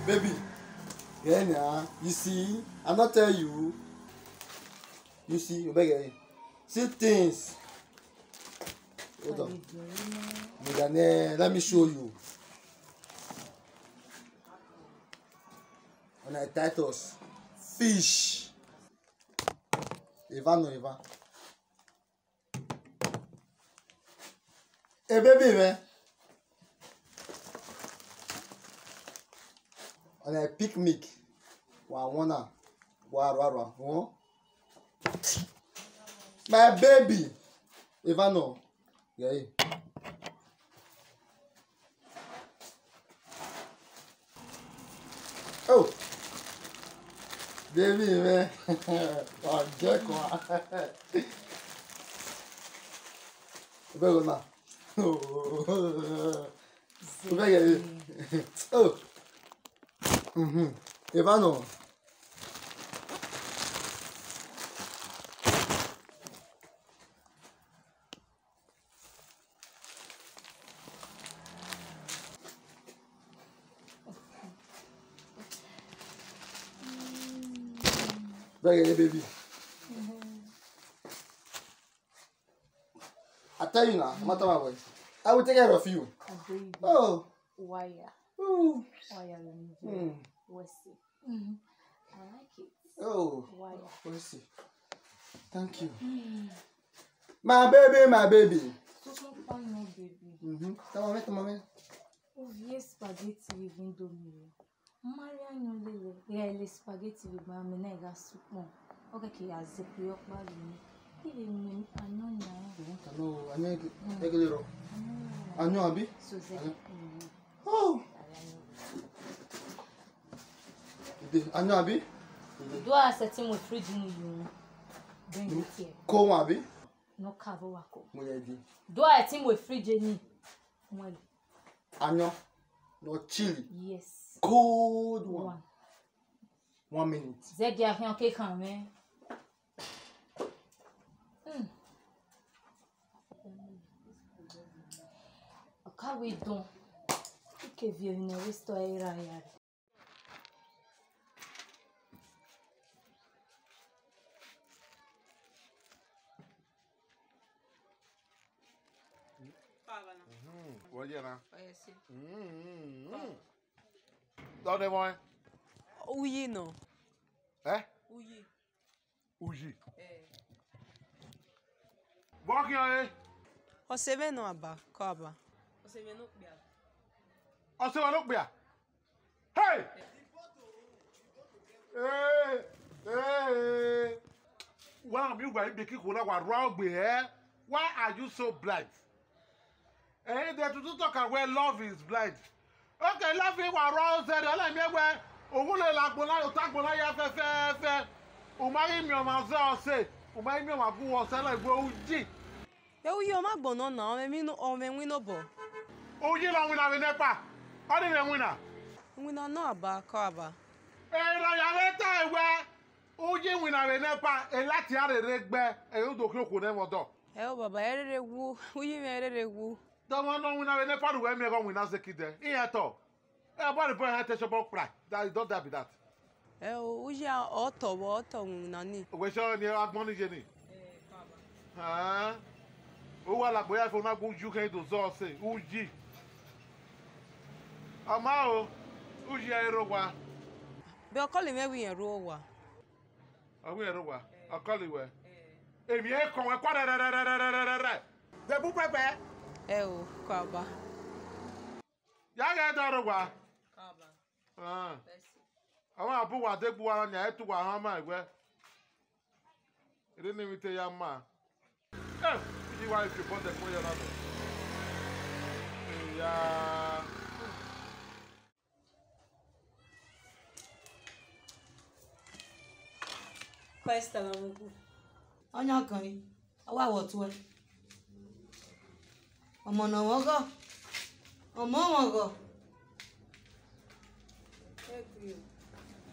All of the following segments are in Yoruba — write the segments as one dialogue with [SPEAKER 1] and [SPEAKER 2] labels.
[SPEAKER 1] Baby, yeah, nah. You see, I'm not tell you. You see, you beg. See things. Hold on. Let me show you. On a Titus fish. Ivan. Hey baby, man. On a picnic. Wow. My baby. Ivano. Yeah. Oh. Baby, man. Oh, Jack, quoi. Oh. Ivano. Baby. I tell you now, no matter my voice, I will take care of you. Oh.
[SPEAKER 2] Wire.
[SPEAKER 1] Ooh.
[SPEAKER 2] Wire. What's it? I like it.
[SPEAKER 1] Oh.
[SPEAKER 2] Wire.
[SPEAKER 1] What's it? Thank you. My baby.
[SPEAKER 2] So fun, my baby.
[SPEAKER 1] Come on.
[SPEAKER 2] Oh, yes, spaghetti with indomie. Mariano lele. Yeah, le spaghetti with my menega soup. Okay, I zip you up, baby. Even
[SPEAKER 1] Onion, abi? Oh. Onion, abi?
[SPEAKER 2] Do I set him with fridge in you? Bring it here.
[SPEAKER 1] Cold one, abi?
[SPEAKER 2] No cover wako.
[SPEAKER 1] Moyedi.
[SPEAKER 2] Do I set him with fridge in you?
[SPEAKER 1] Onion, no chili.
[SPEAKER 2] Yes.
[SPEAKER 1] Cold one. 1 minute.
[SPEAKER 2] Zed ya rien que quand même. Kawi don. Que viu na história aí.
[SPEAKER 3] Olha lá.
[SPEAKER 2] Esse.
[SPEAKER 3] Onde vai?
[SPEAKER 4] Uyi não.
[SPEAKER 3] É?
[SPEAKER 4] Uyi.
[SPEAKER 3] Uji.
[SPEAKER 4] É.
[SPEAKER 3] Bom que aí.
[SPEAKER 4] Você vê não aba, coba. Você vê no pia.
[SPEAKER 3] Você vai no pia. Hey! Hey! Well, you guys be kicking what wrong with her. Why are you so blind? Eh, they to talk about where love is blind. Okay, love is what wrong said. I like me where Ogule la gbona yo ta gbona ya fe. O mari mi o ma so se. O mari mi o ma bu wo se la gbo uji.
[SPEAKER 4] Eu ia ma gbona na, o me win no bo.
[SPEAKER 3] Uji la win na we nepa. O di le win na.
[SPEAKER 4] Win na no aba, coba.
[SPEAKER 3] Eh, la ya le ta ewe. Uji win na we nepa. E lati are regbe. E o do kro ko ne mo do.
[SPEAKER 4] É o baba, erere wu. Uyi me erere wu.
[SPEAKER 3] Do mo no win na we nepa do we mi go win na se kide. Iye to. Everybody put her attention about pride. That don't that be that.
[SPEAKER 4] É o uji auto na ni.
[SPEAKER 3] We show ni agbon je ni. Ah. O wa la boya fo na gun ju kan do so se. Uji. Ama o. Uji ero wa.
[SPEAKER 4] Be o call me wi en ro wa.
[SPEAKER 3] Awi ero wa. Akoli we. Emi e kon we kwa re. De bu pepe.
[SPEAKER 4] É o coba.
[SPEAKER 3] Ya ga do ro wa.
[SPEAKER 4] Coba.
[SPEAKER 3] Ah. Àwọn àbúwò àdégbò ara ni àyètò wà hàn máa ìwẹ́. Èdè ní mi tẹ ya máa. Ẹ ìdí wa ìfì bọ́dẹ̀ fún yẹn lọ́dọ̀. Ìyá.
[SPEAKER 4] Questa la mugu.
[SPEAKER 5] Onye kan yi, awa wotu e. Ọmọ na wọ́n gọ́. Ọmọ wọn gọ́.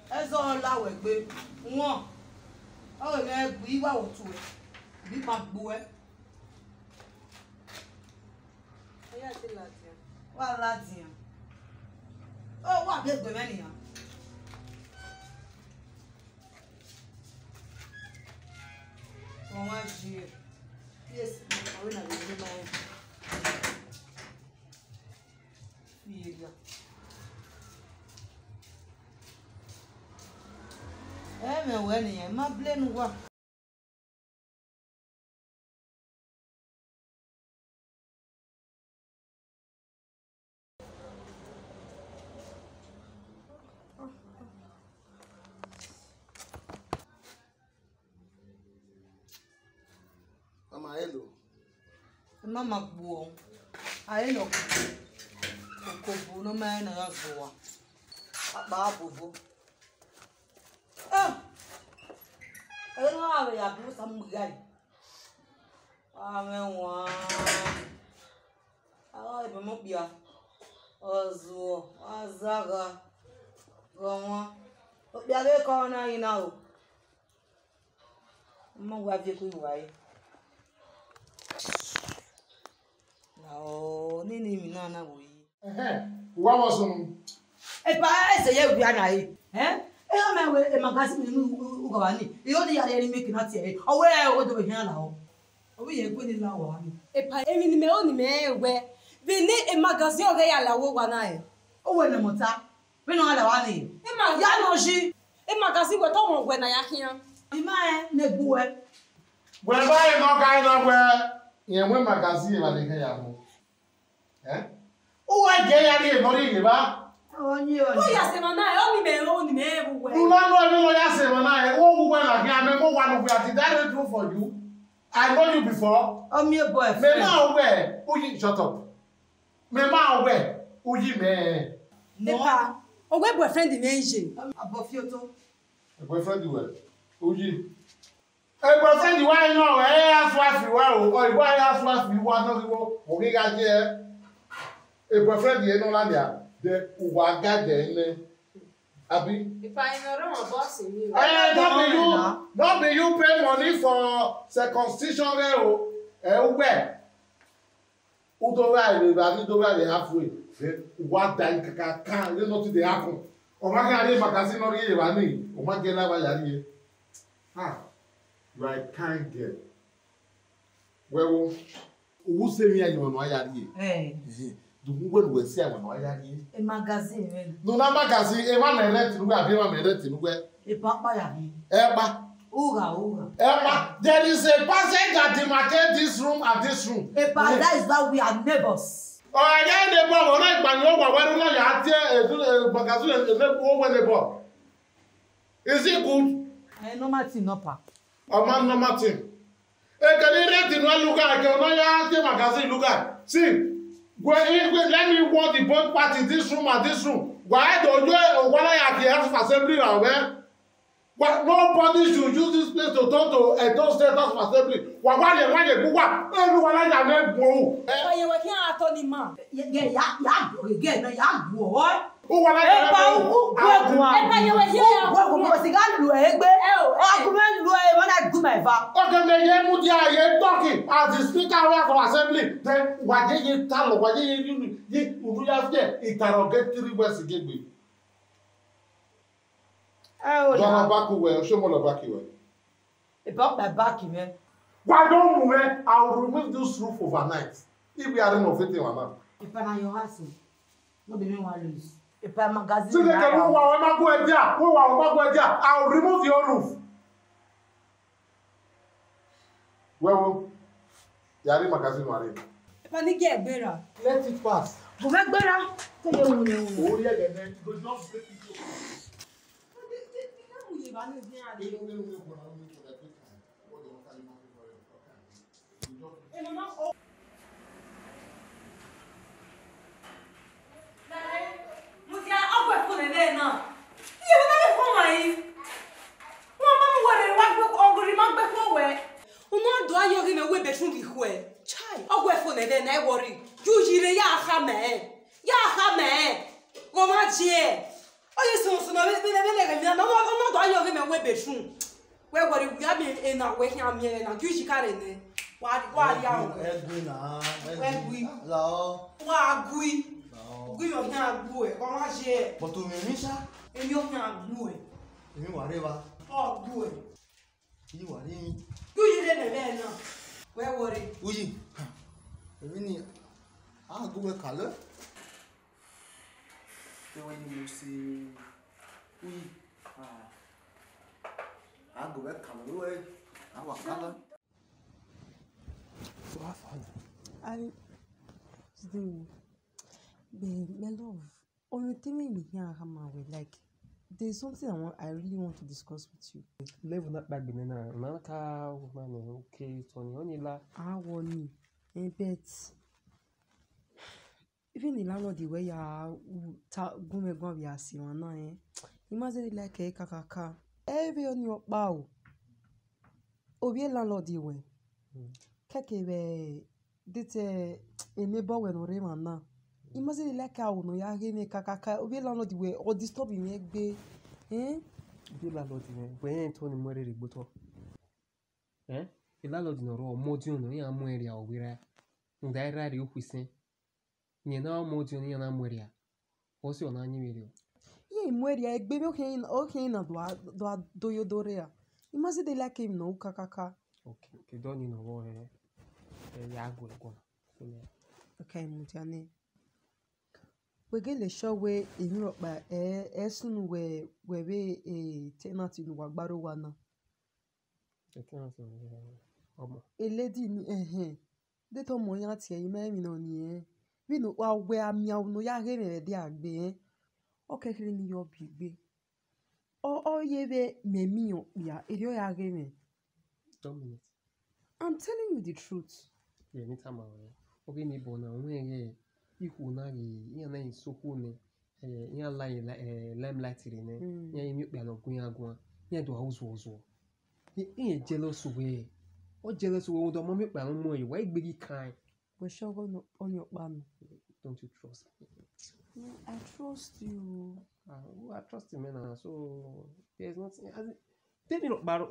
[SPEAKER 5] Ẹ zọ láwẹ̀ gbé wọ́n. Ọ̀rẹ́ mi ẹ gbé ìwà wotu e. Bí máa gbó ẹ.
[SPEAKER 4] Oya ti láti.
[SPEAKER 5] Wà láti yàn. Ó wà bí ẹgbẹ̀mẹ́ nìyàn. Comment je... Yes, on a vu filha. Meu wedding, é uma blend.
[SPEAKER 1] Mama, hello.
[SPEAKER 5] Mama buo. Aí não. O buo não mais não é boa. A buo. Ah. Eu não havia a buo samugai. Ah, meu ai, vamos bia. Ozo, azaga. Goma. O bia be ko na ina o. Mama wa vie ku wa yi. Oh, nini minana boyi.
[SPEAKER 3] What was on?
[SPEAKER 5] E pa ese ye wi ana yi. E ma we e magazine ni u ga wani. E o ni ya ni make na tie. O we o do hin ala o. O we ye gbe ni la wa ni.
[SPEAKER 4] E pa emi ni me o ni me we. Be ni e magazine o ga ya la wo wa na e.
[SPEAKER 5] O we na mota. We no ala wa ni.
[SPEAKER 4] E ma
[SPEAKER 5] Ya no ji.
[SPEAKER 4] e magazine we to mo we na ya kian.
[SPEAKER 5] Bi ma na gbu e.
[SPEAKER 3] Where buy no guy no where? Yen we magazine ba de kan ya mo. O wa je ya ni mo ri ni ba.
[SPEAKER 5] O ni o
[SPEAKER 4] O
[SPEAKER 5] ni.
[SPEAKER 4] ya se ma na e o ni me we.
[SPEAKER 3] You don't know even ya say na e. O wu we na kian me mo wa no we ati that true for you. I know you before.
[SPEAKER 5] O mi
[SPEAKER 3] Me
[SPEAKER 5] boyfriend.
[SPEAKER 3] ma we. O yi shut up. Me ma we. O yi me.
[SPEAKER 4] E pa o we boyfriend me nje.
[SPEAKER 5] Abofioto.
[SPEAKER 3] Boyfriend you o yi. E boyfriend wa yin o e aso afi wa o. O iwa aso afi wa no wo. O ki ga je. E boyfriend ye no la dia. De uwa ga de ne. Abi.
[SPEAKER 4] E pa ina ro mo boss mi o.
[SPEAKER 3] Not be you pay money for circumcision o. Ugbe. Udo wa ile ba ni do wa le halfway. Wa dan kaka kan le no to dey happen. O ma ga re magazine no ri wa ni. O ma ge la wa ya ri. You are a kind girl. Well, who say me you no ya ri? Do who when we say we no ya ri?
[SPEAKER 5] E magazine me.
[SPEAKER 3] No na magazine e ma na rent nu abi ma me rent nu we.
[SPEAKER 5] E papa ya ni.
[SPEAKER 3] E ba.
[SPEAKER 5] Uga.
[SPEAKER 3] Emma, there is a person that demarcates this room and this room.
[SPEAKER 5] Epa, that is why we are neighbors.
[SPEAKER 3] Oh, I get the ball. When I bang over, where do you have to magazine and over the ball? Is it good?
[SPEAKER 5] I know my thing, no pa.
[SPEAKER 3] A man, no matter. Can you rent in one look at the magazine? Look at. See, let me want the both party this room and this room. Why don't you, what I have the House of Assembly aware? Well, nobody should use this place to turn to a third state House of Assembly. Why you go? Everyone like that man go.
[SPEAKER 4] Pa ye we kian attorney man.
[SPEAKER 5] Ya go.
[SPEAKER 3] Who want like that?
[SPEAKER 4] E pa ye we kian ya.
[SPEAKER 5] Go siga lu egbe. Argument lu e wanna do my va.
[SPEAKER 3] Okay, me ye mu dia ye talking as the speaker of our assembly. Then why ye tell why ye uru ya fe interrogatory words gegbe. Don't back away, show me back away.
[SPEAKER 5] About my back, man.
[SPEAKER 3] Why don't you, man? I will remove this roof overnight. If we are renovating or not.
[SPEAKER 5] If I na your house, no be me want lose. If I magazine.
[SPEAKER 3] So they can move our go there. I will remove your roof. Well, yari magazine wari.
[SPEAKER 4] E pa ni ge egbera.
[SPEAKER 3] Let it pass.
[SPEAKER 5] Go make better. Say you won.
[SPEAKER 3] Oh yeah, then it does not break it.
[SPEAKER 4] Oye so no be no do ayo ge me we bedroom. We worry we have been na we can me na juji kare ne. Wa ya o.
[SPEAKER 1] Egui na.
[SPEAKER 4] Egui.
[SPEAKER 1] Lo.
[SPEAKER 4] Wa gui. Gui o nya gbu e, ko ma je.
[SPEAKER 1] But to me misha.
[SPEAKER 4] Emi o nya gbu e.
[SPEAKER 1] Èmi wà re ba.
[SPEAKER 4] O gbu e.
[SPEAKER 1] Yi wà re mi.
[SPEAKER 4] You didn't know. Where were you?
[SPEAKER 1] Oui. Vini. Ah, go with color.
[SPEAKER 6] Then when you see, oui, I go back color. I want color.
[SPEAKER 1] So have fun.
[SPEAKER 7] I the my love. Only thing me here come away like there's something I really want to discuss with you.
[SPEAKER 8] Level not back then na manaka woman okay Tony only la
[SPEAKER 7] I want me. Bet even the landlord the way ya gume gwa bi asi wan na imagine like kakaka every on your bow obi landlord the way keke be dite a neighbor when ore man na imagine like how no ya ge me kakaka obi landlord the way or disturb me egbe
[SPEAKER 8] bi la lord ni when Tony more rigboto la lord no ro modun no ya mo area owira ndai rari okwisen ni na modun ni na mo area o si ona anyi mere
[SPEAKER 7] ye mweri ya egbe okay na do yodore ya imagine they like him no kakaka
[SPEAKER 8] okay don't you know what ya go go
[SPEAKER 7] okay mutiane we get the show we in Europe ba soon we be tenant in wagbaro wa na
[SPEAKER 8] omo
[SPEAKER 7] a lady ni de to mo yan ti eyin me mi no ni we no wa we amia no ya re me de agbe okay kiri ni yo bigbe o ye be memi o ya eri o ya re me
[SPEAKER 8] Dominic
[SPEAKER 7] I'm telling you the truth.
[SPEAKER 8] ye ni tama o ge ni bo na nwe ihu na ri yan na isoko ni yan la limelight ri ni yan mi pe alogun agun yan do house ozo yan jealous we o jealous we do mo mi pe àwọn mo yi wa igbegi kan
[SPEAKER 7] We sure go on your ban.
[SPEAKER 8] don't you trust me
[SPEAKER 7] No, I trust you.
[SPEAKER 8] I trust him now so there's nothing tell me about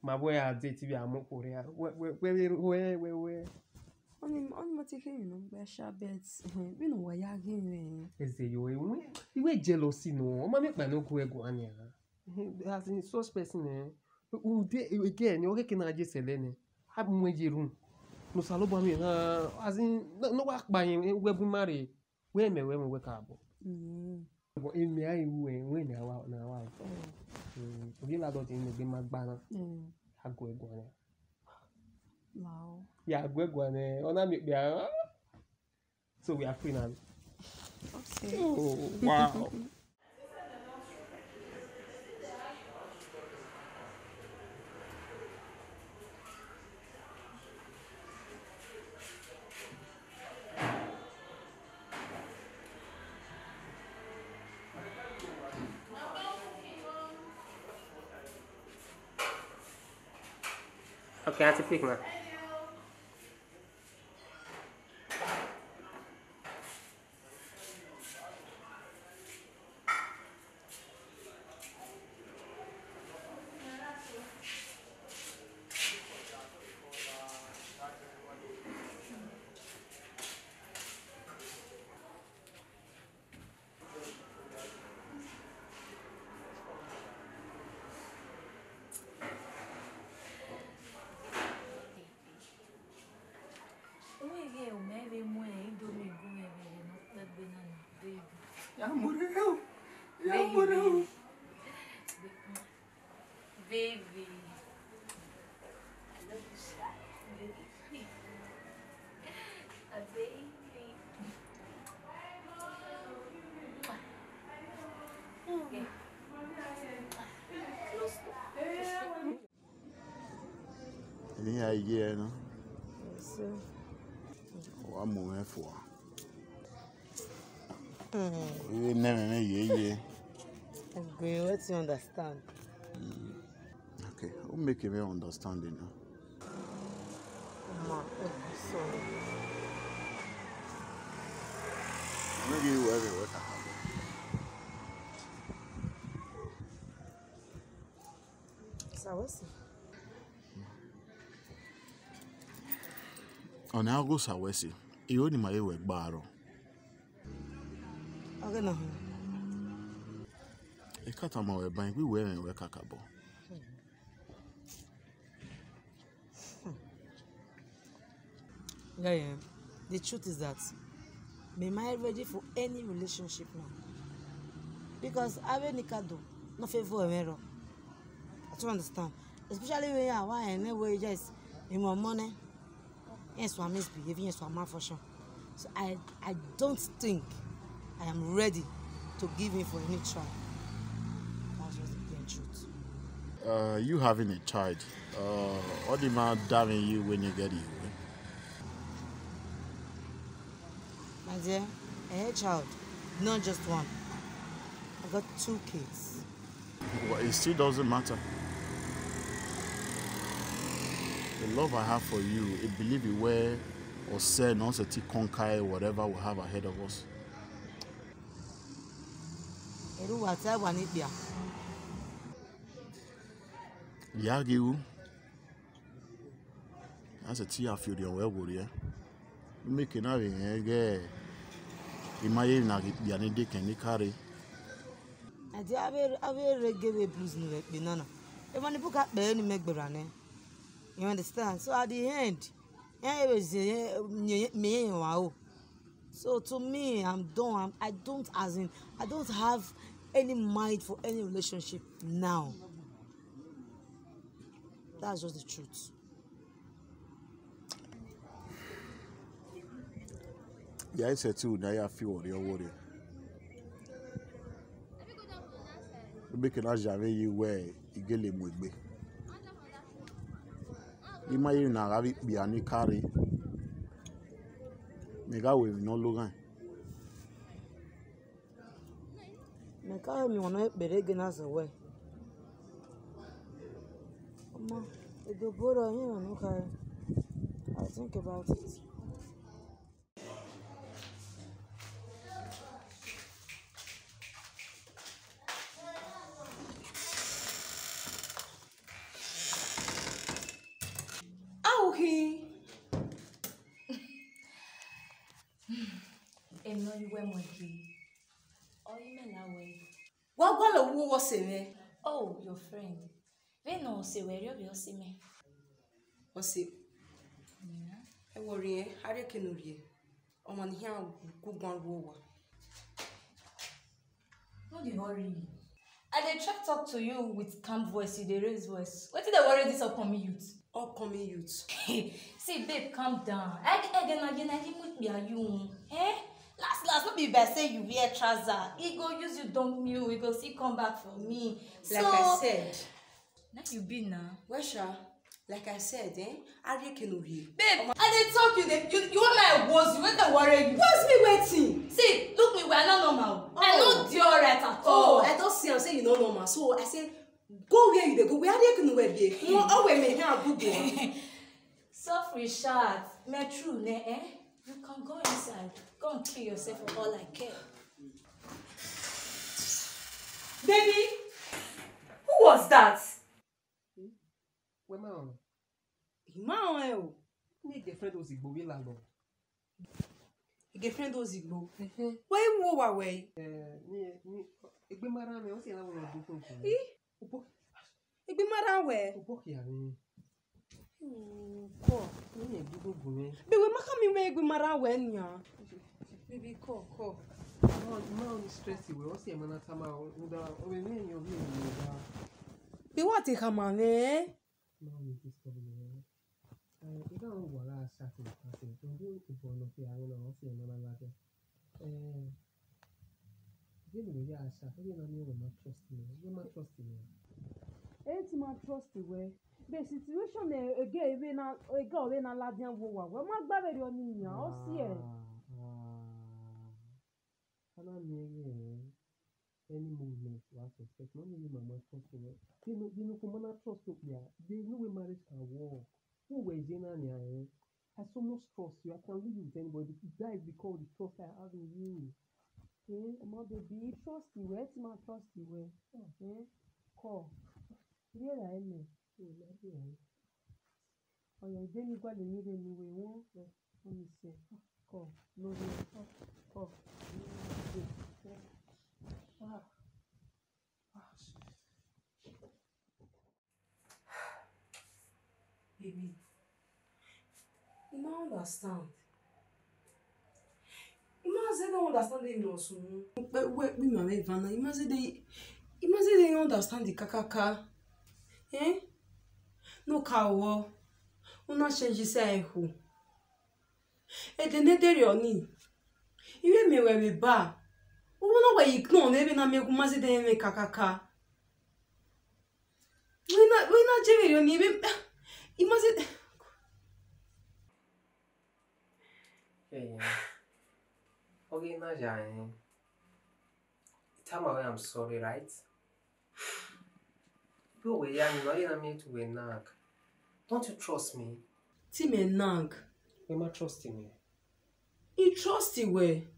[SPEAKER 8] my boy I date bi amo korea where
[SPEAKER 7] Only my taking you know, be sure bets. We know why you again.
[SPEAKER 8] eze yo iwe jealousy no o ma me pa no go ego ania as in such person u de again o ke na je sele ni have mo je room no salo ba mi na as in no wa pa yin we bu mare we me ka abo but in me ai we ni awa na wa obi la do tin gbe ma gba na ago ego ania
[SPEAKER 7] Wow.
[SPEAKER 8] ya ago ego ania ona mi pe so we are free now.
[SPEAKER 7] Okay.
[SPEAKER 8] Oh, wow. Okay, I have to pick now.
[SPEAKER 6] Ya morreu.
[SPEAKER 2] Baby. A baby. Okay. Close to.
[SPEAKER 9] Any idea, no?
[SPEAKER 7] Yes.
[SPEAKER 9] One moment for. We never yeah.
[SPEAKER 5] Agree, what you understand?
[SPEAKER 9] Okay, who make me understand it now?
[SPEAKER 5] Ma, sorry.
[SPEAKER 9] Maybe you everywhere.
[SPEAKER 5] Sawasi.
[SPEAKER 9] On how go Sawasi? You only my way baro.
[SPEAKER 5] Okay, no.
[SPEAKER 9] I can't tell my bank. We were in Kakabo.
[SPEAKER 5] Yeah. The truth is that am I ready for any relationship now? Because I will nikado, no favor error. I don't understand. Especially when you are anyway just in my money. Yes, so I'm misbehaving, yes, so I'm malfunction. So I don't think I am ready to give in for any try. That's just the plain truth.
[SPEAKER 9] You having a child, what the man damning you when you get it?
[SPEAKER 5] My dear, a child, not just one. I got 2 kids.
[SPEAKER 9] Well, it still doesn't matter. The love I have for you, I believe it where or say non to conquer whatever we have ahead of us. Yagiu. That's a tea I feel your well would you make an area. Imagine na biani de can carry.
[SPEAKER 5] I have reggae blues in the banana. Even the book at the end make berane. You understand? So at the end, I was me wow. So to me, I'm done. I don't have any mind for any relationship now. That's just the truth.
[SPEAKER 9] Yeah, it's a two. Now you feel your worry. Make an ajave you where you get him with me. Imagine na have it be any carry. Mega we no longer.
[SPEAKER 5] Meka mi wanna be again as away. Mama, the borrow here, okay. I'll think about it.
[SPEAKER 4] He.
[SPEAKER 2] Oh, your friend. They know say where you see me.
[SPEAKER 4] Ose. I worry, I reckon you. I'm on here, good one over.
[SPEAKER 2] No, dey worry. I dey try talk to you with calm voice, you dey raise voice. What did they worry this upcoming youth?
[SPEAKER 4] Upcoming youth.
[SPEAKER 2] See, babe, calm down. Again, you. Eh? Last, not be bad say you wear trouser. He go use you dump me, he go see come back for me.
[SPEAKER 4] Like I said.
[SPEAKER 2] Now you be now.
[SPEAKER 4] Wesha, like I said, I reckon you.
[SPEAKER 2] Babe, I dey talk you want my words, you wait to worry you.
[SPEAKER 4] What's me waiting?
[SPEAKER 2] See, look me, we are not normal.
[SPEAKER 4] Oh.
[SPEAKER 2] I know you're right at all.
[SPEAKER 4] I don't see I'm saying you know normal. So I say, go where you dey go. Where reckon where dey? You always make a good one.
[SPEAKER 2] Suffrage shot, me true, eh? You can go inside. Go and kill yourself for all I care.
[SPEAKER 4] Baby, who was that?
[SPEAKER 8] Where my own?
[SPEAKER 4] Imao.
[SPEAKER 8] Ni girlfriend Ozigbo we lalo.
[SPEAKER 4] Girlfriend Ozigbo. Why you wo wa we?
[SPEAKER 8] Ni egbe mara me o se la wo do kun kun. Opo.
[SPEAKER 4] Egbe mara we.
[SPEAKER 8] Opo ki ani.
[SPEAKER 4] Ko.
[SPEAKER 8] Ni egbe gogo me.
[SPEAKER 4] Be we maka mi we egbe mara we nya. Baby, ko.
[SPEAKER 8] No, stress you. O se mana tama o da o me ni o ni da.
[SPEAKER 4] Be what take am eh?
[SPEAKER 8] No, ni this problem. You don't want to start in the passing. You do it for no fear. I know. See, no matter. You know, yeah, sir. You know, you not trust me. You not trust me.
[SPEAKER 7] Ain't my trust way. The situation again we na ladian wo wa. We ma gba be ri oni yan o si e.
[SPEAKER 8] Kana me any movement was suspect. No need mama trust me. You know, come on trust me. They know we marriage can work. Who was in I so much trust you. I can live with anybody. That is because the trust I have in you.
[SPEAKER 7] Okay, my baby, trust you. Where's my trust you? Okay, call. Here I am. Oh, yeah, then you got the need anyway. One, let me see. Call. No, call. Wow.
[SPEAKER 4] Baby, you know
[SPEAKER 7] understand. Imagine they understand the no. But we mama Ivana, imagine they understand the kakaka. Eh? No kawo. Una change say who. E de nedere oni. Iwe me we ba. Una we ignore maybe na me kumazi de me kakaka. We na jeveri oni imagine.
[SPEAKER 8] Yeah. Okay, Naja. Tell me I'm sorry, right? But we are not meant to nag. Don't you trust me?
[SPEAKER 7] Time nag.
[SPEAKER 8] You might trust me.
[SPEAKER 7] You trust you way.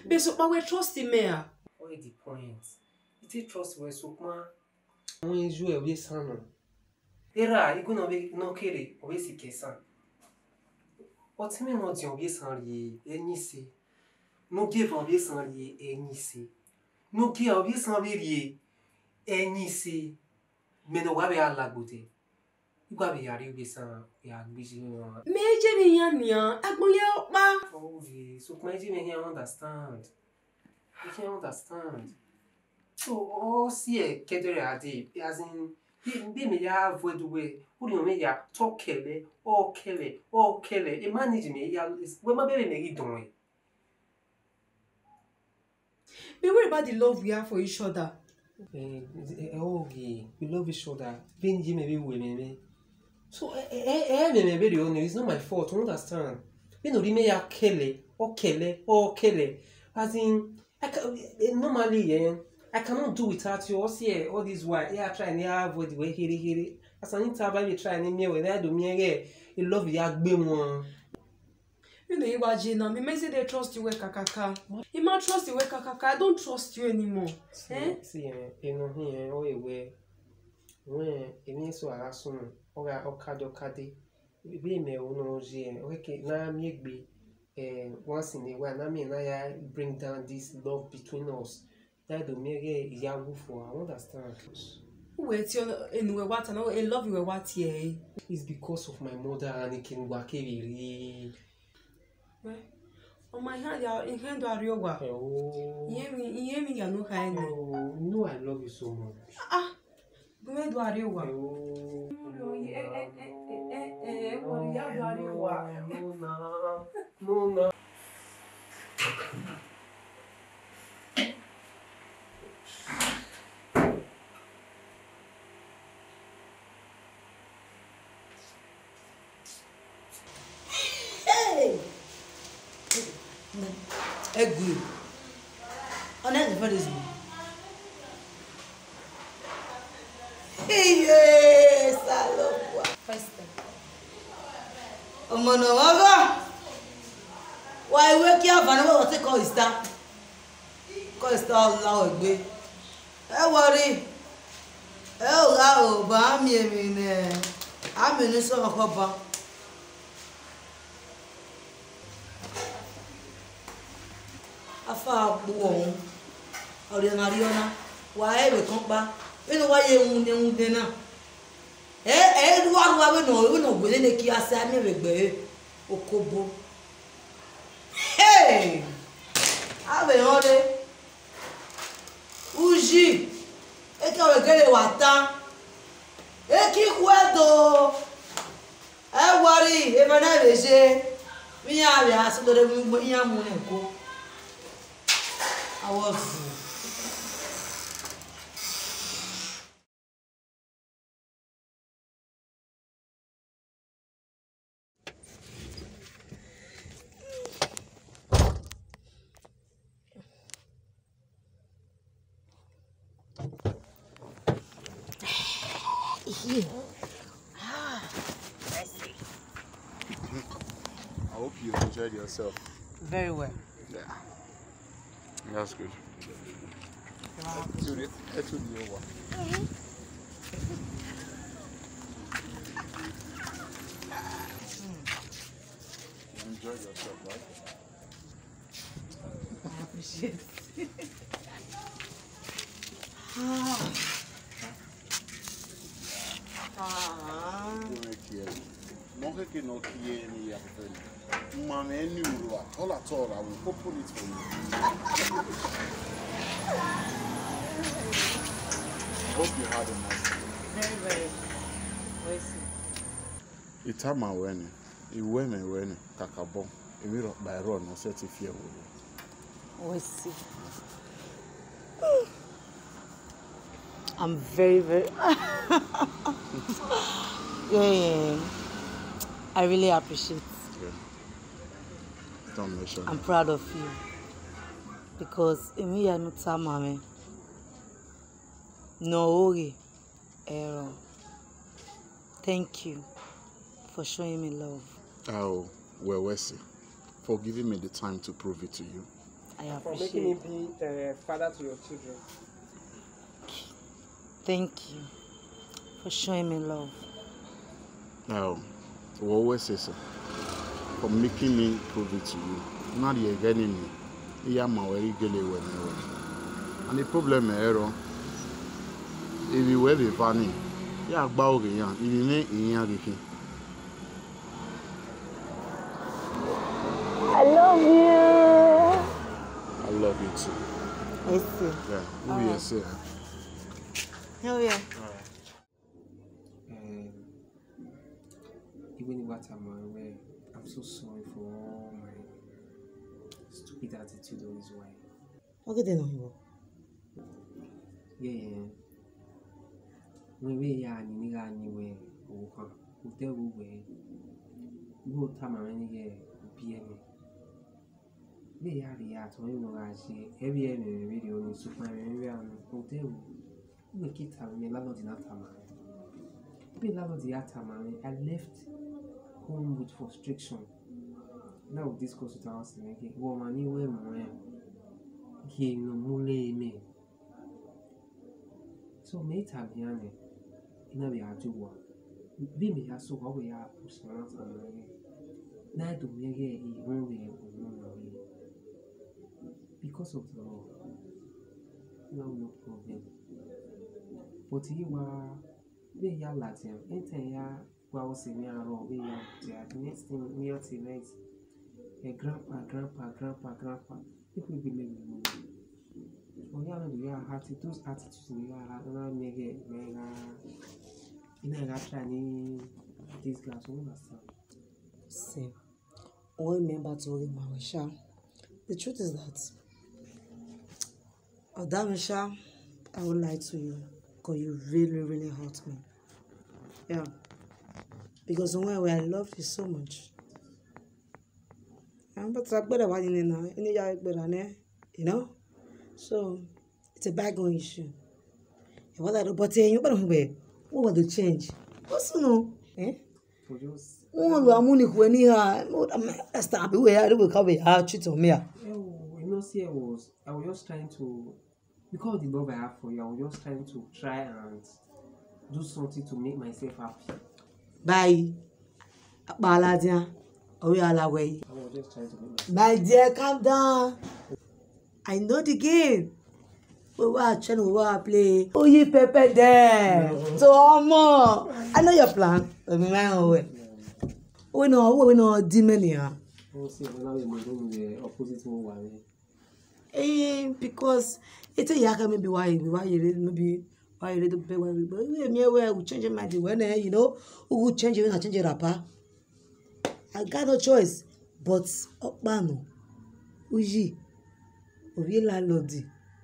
[SPEAKER 7] But so we trust him here.
[SPEAKER 8] What is the point? You trust we so ma. When you joue avec ça non. Era, you gonna be no kere, obe si kesan. What me no di obe san ri enisi. No give obe san ri enisi. No give obe san ri enisi. Me no wa be alagote. Igba be yari obe san ya gbiji no.
[SPEAKER 7] Meje mi yan yan, agbonle opa.
[SPEAKER 8] Oh, so meje me here understand. You can understand. So all see kedere ade as in be me ya avoid the way. Uri me ya talk kele or kele. E manage me ya we ma be me don.
[SPEAKER 7] Be worry about the love we have for each other.
[SPEAKER 8] Okay, we love each other. Benji me be we me. So me be the only. It's not my fault. You understand? Be no me ya kele or kele. As in normally I cannot do without you. All this while, yeah, try and avoid the way here. As an interview, try and me when I do me a love ya be one.
[SPEAKER 7] You know, Iwajina, me say they trust you with kakaka. You might trust you with kakaka. I don't trust you anymore.
[SPEAKER 8] See, you know here, oh away. When it means so I soon, or okade. Be me no je. Okay, now me be once in a while. Now me and I bring down this love between us. That do me yawu for. I understand.
[SPEAKER 7] Wait, in what I know, I love you. What here?
[SPEAKER 8] It's because of my mother and it can work every.
[SPEAKER 7] On my hand, in hand are you?
[SPEAKER 8] Oh,
[SPEAKER 7] you no kind.
[SPEAKER 8] Oh, no, I love you so much.
[SPEAKER 7] Where do are you?
[SPEAKER 8] No.
[SPEAKER 5] Good. On est devant les yeux. Hey, salope.
[SPEAKER 2] First time.
[SPEAKER 5] Ọmọ náà wọ́n gọ́. Wà ìwé kí àǹfààní wọ́n ti kọ́ ìsítá. Kọ́ ìsítá ọ̀làwọ̀ gbé. Ẹ wọrí. Ẹ ò ra òbá àmì èmi nẹ̀. Àmì ní sọ̀rọ̀ kọ́ bá. Afa àpò ọ̀hún. Ọ̀rẹ́ Mariona. Wà ẹ̀wẹ̀ kan pa. Inú wáyé ehun dé náà. Ruwa we no gwele ne ki ase ami regbe okobo. Hey! Ave ore. Uji. E ka we gele wata. E ki kwedo. E wari e bana beje. Mi ya bi asodore mu ya mu nko. Awofu.
[SPEAKER 9] I hope you enjoyed yourself.
[SPEAKER 5] Very well.
[SPEAKER 9] Yeah. That's good. You enjoyed yourself, right?
[SPEAKER 5] I appreciate it.
[SPEAKER 9] Don't make it. making no here any friend. Man, any all at all, I will open it for you. Hope you had a nice day.
[SPEAKER 5] Very, very. Voice.
[SPEAKER 9] It's time I went. You went, Kakabo. You will by run, no set if you will.
[SPEAKER 5] Voice. I'm very, very. Yeah. I really appreciate.
[SPEAKER 9] Yeah. Don't mention.
[SPEAKER 5] I'm proud of you because emi ya no tamame. No worry, Aaron. Thank you for showing me love.
[SPEAKER 9] Oh, well, Wesley, for giving me the time to prove it to you.
[SPEAKER 5] I
[SPEAKER 8] For
[SPEAKER 5] appreciate.
[SPEAKER 8] making me be a father to your children.
[SPEAKER 5] Thank you for showing me love.
[SPEAKER 9] Oh, well, Wesley, sir, for making me prove it to you. Not the getting me. Yeah, my very good way. And the problem, Aaron, if you were the funny, yeah, bow again, if you ain't in your
[SPEAKER 5] I love you.
[SPEAKER 9] I love you too.
[SPEAKER 5] Yes, sir.
[SPEAKER 9] Yeah, who you say?
[SPEAKER 5] Oh, yeah.
[SPEAKER 8] Even what I'm aware, I'm so sorry for all my stupid attitude always why.
[SPEAKER 5] Okay, then, no.
[SPEAKER 8] Yeah. When we are in anywhere, who tell we go time and yeah, PM. We are the art when you know I say every video in super and hotel. We keep having a lot of the time. We love the time. I left home with frustration. Now we discuss with our son again. Woman, you were more. He no mule me. So mate have yane. Ina be ajuwa. We me aso how we are pushing out on again. Na do me again. He won't be because of the law. No problem. But you are. We are Latin. Anything ya well say me around. We are the next thing we are tonight. A grandpa. People believe in me. Oh yeah, we are happy. Those attitudes we are now mega. In a trying this glass understand.
[SPEAKER 5] See, all remember to Marisha. The truth is that, Adamisha, I would lie to you because you really, really hurt me. Yeah. Because when I love you so much. But I better want you know? So it's a bygone issue. What I do, but you better be. What will the change? What's no? Eh?
[SPEAKER 8] For just.
[SPEAKER 5] One of money when you are, I'm stop where I will come here, cheat on me.
[SPEAKER 8] You know, see, I was just trying to, because of the love I have for you, I was just trying to try and do something to make myself happy.
[SPEAKER 5] Bye. Baladia. Oh, we are away.
[SPEAKER 8] I was just trying to make myself.
[SPEAKER 5] My dear, calm down. I know the game. We were trying to play. Oh, you pepper there. So, more. I know your plan. Let me mind away. We know, demon here.
[SPEAKER 8] Oh, see, when I'm doing the opposite one.
[SPEAKER 5] Because it's a yaka maybe why you read the paper, but me where we change my mind when you know who will change it when I change it rapper. I got no choice, but Okbano, Uji, Ovi landlord,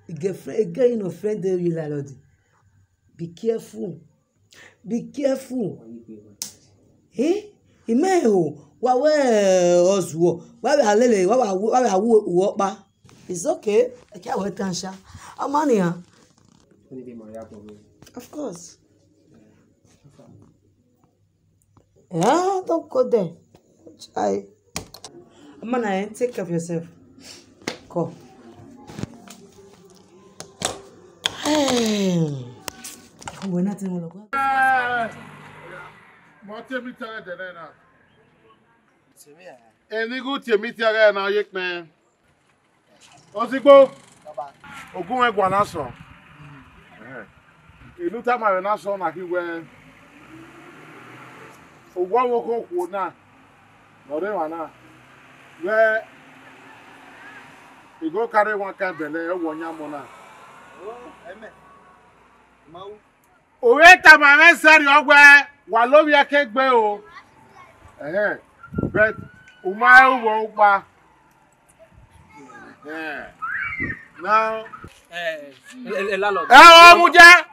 [SPEAKER 5] again no friend there you landlord. Be careful. Eh? Imeho, wa we oswo, wa we alele, wa wo pa. It's okay. I can't wait to I'm on here. Of course. Yeah, don't go there. Try. I'm on here. Take care of yourself. Go. Hey. We're not in the world.
[SPEAKER 3] What you meet again now? Any good you meet again now, yek man. Osigbo. Ogun egwa na so. Ìlú ta ma na so na ki we. Ogwa woko ko na. No dey wana. Where you go carry one kind belle e wo nyamo na. Owe ta ma me seri ogwe wa lo bi akegbe o. But uma wo pa. Now
[SPEAKER 8] landlord.
[SPEAKER 3] O mu je.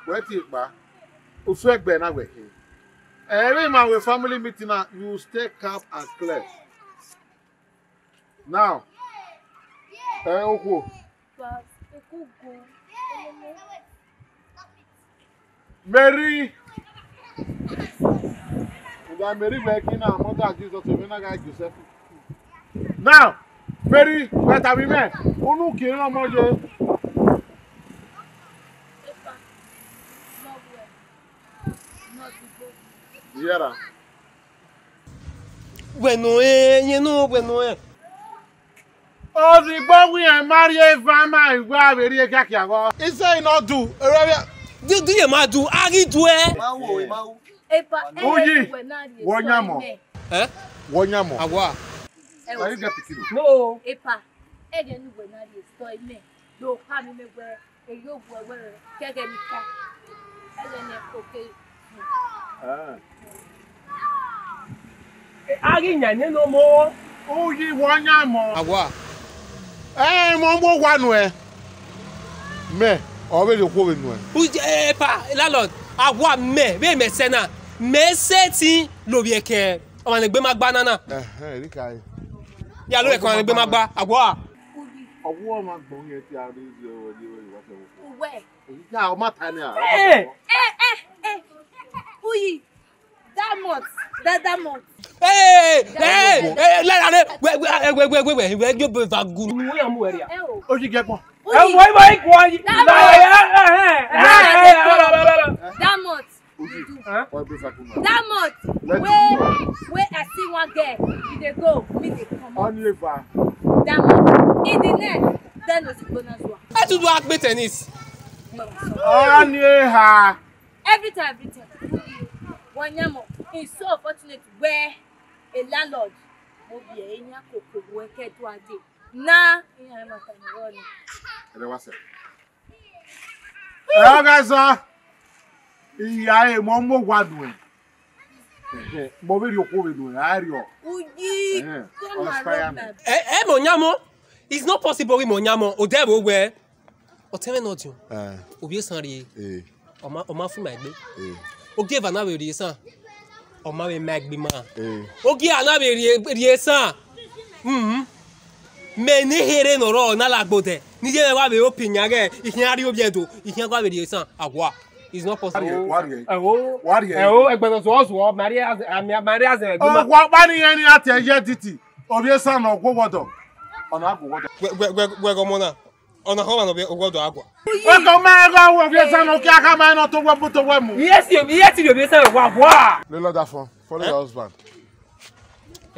[SPEAKER 3] Wetin pa? O so egbe na we. Every man with family meeting now, you stay calm and clear. Now, Oko. Mary. Mary working now, mother Jesus, Joseph. Now, Mary, what have we met? Unu kiri na moje. Yera.
[SPEAKER 8] Bueno, bueno.
[SPEAKER 3] Ozigbo we and marry a farmer and go very kakia go. He say not do.
[SPEAKER 8] Do you ma do? Ari do e.
[SPEAKER 6] Mau.
[SPEAKER 3] Oyi. Wonyamo.
[SPEAKER 8] Eh?
[SPEAKER 3] Wonyamo.
[SPEAKER 8] Agwa.
[SPEAKER 3] Are you get pikin?
[SPEAKER 8] No.
[SPEAKER 2] Epa, ege ni we na dey store me. Do pa mi me we e yo bu we kege ni ka. Ele ne okay.
[SPEAKER 8] Ari nyane no mo.
[SPEAKER 3] Oyi wonyamo.
[SPEAKER 8] Agwa.
[SPEAKER 3] Mo mo wanu e. Me, o be le ko we nu e.
[SPEAKER 8] Epa, landlord. Agwa me sena. Me seti lo bi eke. O ma ne gbe ma gba nana.
[SPEAKER 3] Ri kai.
[SPEAKER 8] Ya lo e ko ma ne gbe ma gba. Agwa.
[SPEAKER 3] Owo ma gbon ye ti ari di o di o wa se wo.
[SPEAKER 2] We.
[SPEAKER 3] Ya o ma ta ni a.
[SPEAKER 2] Uyi. That month.
[SPEAKER 8] Hey, we go be va gu. Mu ya mu area.
[SPEAKER 3] O ji get mo.
[SPEAKER 8] Why go yi.
[SPEAKER 2] That month.
[SPEAKER 3] Why be fa ku na?
[SPEAKER 2] That month. Where I see one girl, you dey go, me dey come.
[SPEAKER 3] Only fa.
[SPEAKER 2] That month. In the net, then was bonus one.
[SPEAKER 8] I to do akbe tennis.
[SPEAKER 3] Only ha.
[SPEAKER 2] Every time. Wanyamo is so fortunate where a landlord will be a nya koko work to a day. Na in ma kan roni.
[SPEAKER 3] Ele wa se. Ga so. Iya e mo gwadu e. Mo be ri okwo we do ari o.
[SPEAKER 2] Uyi.
[SPEAKER 8] Mo nyamo. It's not possible we mo nyamo. O dey we. O tell me not you. Obi san ri. O ma fun ma gbe. O give an awe reason. O ma we make be man. O give an awe reason. Me ni here no ro na lagbote. Ni je wa be opinion ge. Ihin ari obi edo. Ihin gwa we reason. Agwa. It's not possible.
[SPEAKER 3] What
[SPEAKER 8] egbe so Maria as
[SPEAKER 3] Oh, what money any at titi. Obi san ogwodo. Ona agwodo.
[SPEAKER 8] We go mona. Ona ho na ogwodo agwa.
[SPEAKER 3] O ko ma go obi san o ki aka ma no to we to we mu.
[SPEAKER 8] Yes, you obi san wa boa.
[SPEAKER 3] Le Lord for follow your husband.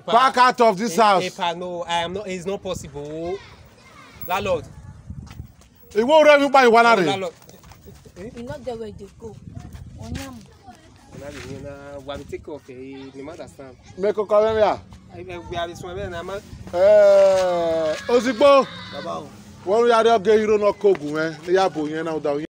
[SPEAKER 3] Back out of this house.
[SPEAKER 8] No, I am not. It's not possible. Landlord.
[SPEAKER 3] It won't run by one hour.
[SPEAKER 2] You know the way they go. Onyam.
[SPEAKER 8] We will take off. You understand?
[SPEAKER 3] Make a call here.
[SPEAKER 8] We are swimming na ma.
[SPEAKER 3] Ozigbo. Baba o. Wọ́n rí adé ọgẹ́ hero náà kóògùn ẹ ní yàbò yẹn náà.